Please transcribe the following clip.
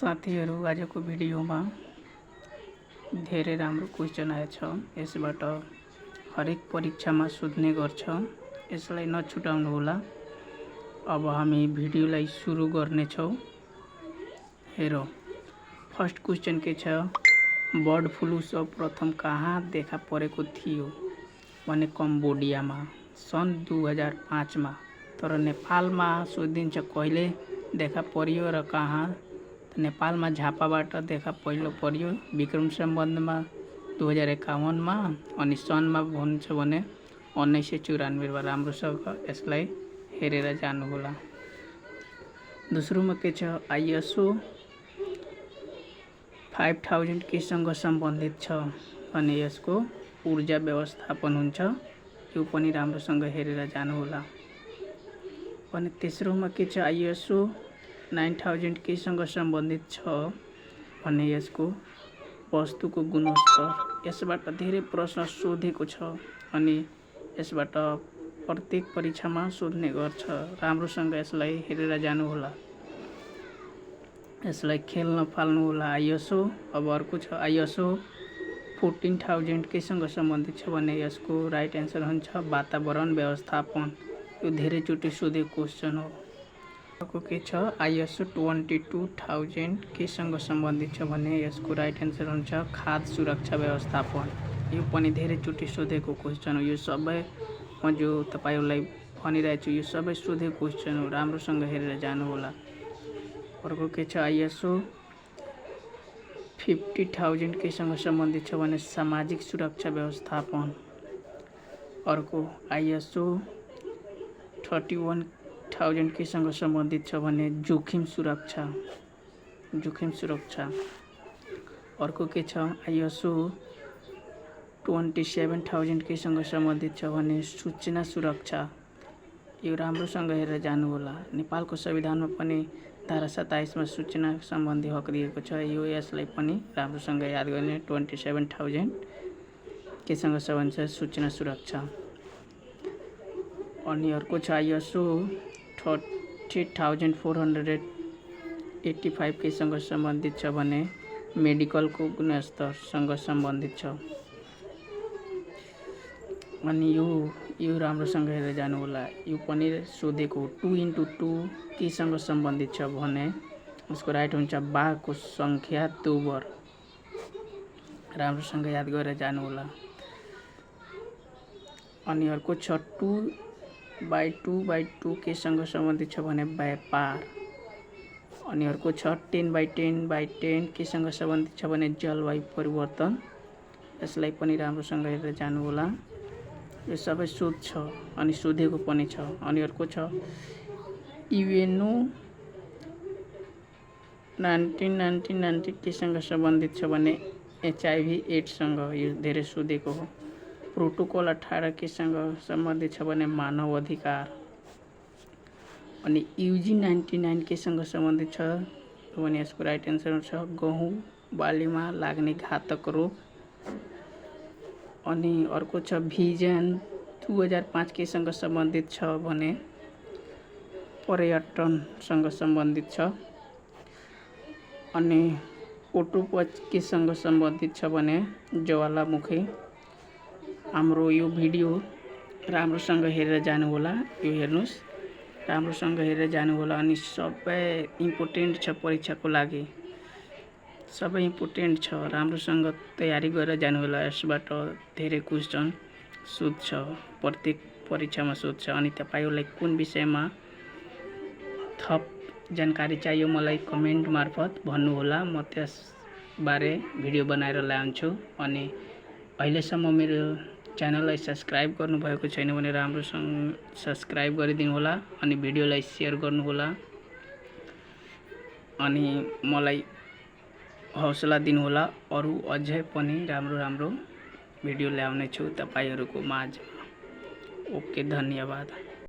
साथीहरू आजको भिडियोमा धेरै राम्रो क्वेशन आएछ। यसबाट हरेक परीक्षामा सोध्ने गर्छ, यसलाई नछुटाउनु होला। अब हामी भिडियोलाई सुरु गर्नेछौँ। हेरौँ, फर्स्ट क्वेशन के छ, बर्ड फ्लू सर्वप्रथम कहाँ देखा परेको थियो भने कम्बोडियामा सन् 2005 मा। तर नेपालमा सोधिन्छ कहिले देखा पर्यो र कहाँ। नेपालमा झापाबाट देखा पहिलो पर्यो विक्रम सम्बन्धमा 2051 मा, अनि सनमा भन्छ भने 1994 मा। राम्रोसँग यसलाई हेरेर जानु होला। दोस्रोमा के छ, ISO 5000 केसँग सम्बन्धित छ भने यसको ऊर्जा व्यवस्थापन हुन्छ। यो पनि राम्रोसँग हेरेर जानु होला। अनि तेस्रोमा के छ, ISO 9000 केसँग सम्बन्धित छ भने यसको वस्तुको गुणस्तर। यसबाट धेरै प्रश्न सोधेको छ अनि यसबाट प्रत्येक परीक्षामा सोध्ने गर्छ। राम्रोसँग यसलाई हेरेर जानु होला, यसलाई खेल नफाल्नु होला। ISO अब अर्को छ, ISO 14000 केसँग सम्बन्धित छ भने यसको राइट एन्सर हुन्छ वातावरण व्यवस्थापन। यो धेरैचोटि सोधेको क्वेसन हो। अर्को के छ, ISO 22000 केसँग सम्बन्धित छ भने यसको राइट एन्सर हुन्छ खाद्य सुरक्षा व्यवस्थापन। यो पनि धेरैचोटि सोधेको क्वेसन हो। यो सबै म जो तपाईहरुलाई भनिरहेको छु यो सबै सोधेको क्वेसन हो। राम्रोसँग हेरेर जानु होला। अर्को के छ, ISO 50000 केसँग सम्बन्धित छ भने सामाजिक सुरक्षा व्यवस्थापन। अर्को ISO 31000 केसँग सम्बन्धित छ भने जोखिम सुरक्षा। अर्को के छ, ISO 27000 केसँग सम्बन्धित छ भने सूचना सुरक्षा। यो राम्रोसँग हेरेर जानु होला। नेपालको संविधानमा पनि धारा 27 मा सूचना सम्बन्धी हक दिएको छ। यो यसलाई पनि राम्रोसँग याद गर्ने। 27000 केसँग सम्बन्धित छ सूचना सुरक्षा। अनि अर्को छ, ISO 30485 केसँग सम्बन्धित छ भने मेडिकलको गुणस्तरसँग सम्बन्धित छ। अनि यो राम्रोसँग हेरेर जानु होला। यो पनि सोधेको 2x2 केसँग सम्बन्धित छ भने उसको राइट हुन्छ बाघको संख्या 2 बर। राम्रोसँग याद गरेर जानु होला। अनि अर्को छ 2x2 केसँग सम्बन्धित छ भने व्यापार। अनि अर्को छ 10x10 केसँग सम्बन्धित छ भने जलवायु परिवर्तन। यसलाई पनि राम्रोसँग हेरेर जानु होला। यो सबै सोध्छ अनि सोधेको पनि छ। अनि अर्को छ UNO 1990 केसँग सम्बन्धित छ भने HIV AIDS सँग। यो धेरै सोधेको हो। प्रोटोकल 18 केसँग सम्बन्धित छ भने मानव अधिकार। अनि UG 99 केसँग सम्बन्धित छ भने यसको राइट एन्सर छ गहुँ बालीमा लाग्ने घातक रोग। अनि अर्को छ भिजन 2005 केसँग सम्बन्धित छ भने पर्यटनसँग सम्बन्धित छ। अनि ओटोपच केसँग सम्बन्धित छ भने ज्वालामुखी। हाम्रो यो भिडियो राम्रोसँग हेरेर जानु होला। यो हेर्नुस्, राम्रोसँग हेरेर जानु होला। अनि सबै इम्पोर्टेन्ट छ परीक्षाको लागि, सबै इम्पोर्टेन्ट छ। राम्रोसँग तयारी गरेर जानु होला। यसबाट धेरै क्वेसन सोध्छ, प्रत्येक परीक्षामा सोध्छ। अनि तपाईहरुलाई कुन विषयमा थप जानकारी चाहियो मलाई कमेन्ट मार्फत भन्नु होला। म त्यसबारे भिडियो बनाएर ल्याउँछु। अनि अहिलेसम्म मेरो च्यानललाई सब्स्क्राइब गर्नुभएको छैन भने राम्रोसँग सब्स्क्राइब गरिदिनु होला। अनि भिडियोलाई सेयर गर्नु होला। अनि मलाई हौसला दिनु होला। अरु अझै पनि राम्रो भिडियो ल्याउने छु तपाईहरुको माझमा। ओके, धन्यवाद।